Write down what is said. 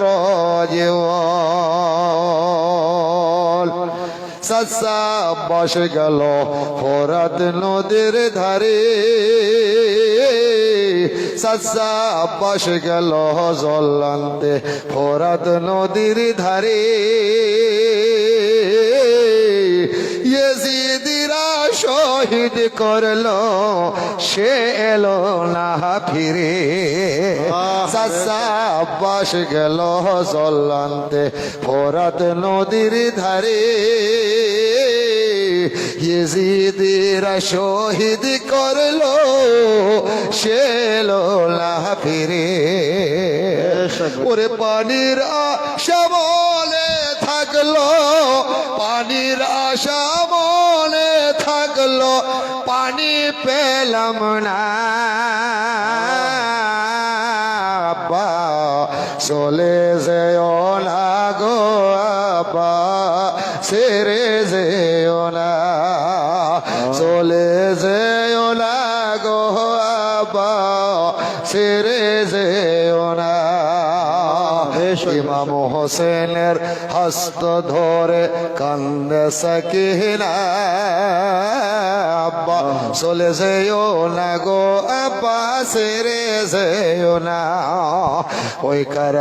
রাজওয়াল চাচা বসে গেল ফোরাত নদীর ধারে চাচা বসে গেল জল আনতে ফোরাত নদীর ধারে ইয়েজিদিরা শহীদ করলো সে এলো না ফিরে চাচা আব্বাস গেল জল আনতে ফোরাত নদীর ধারে ইয়েজিদিরা শহীদ করলো সে এলো না ফিরে ওরে পানির আশা মনে থাকলো পানির আশা মনে থাকলো পানি পেলাম না আব্বা চলে যেও না গো আব্বা ছেড়ে যেও না চলে যেও না গো আব্বা ছেড়ে যেও না ইমাম হোসেনের হস্ত ধরে কান্দে সাকিনা আব্বা চলে যেও না গো আব্বা ছেড়ে যেও না ওই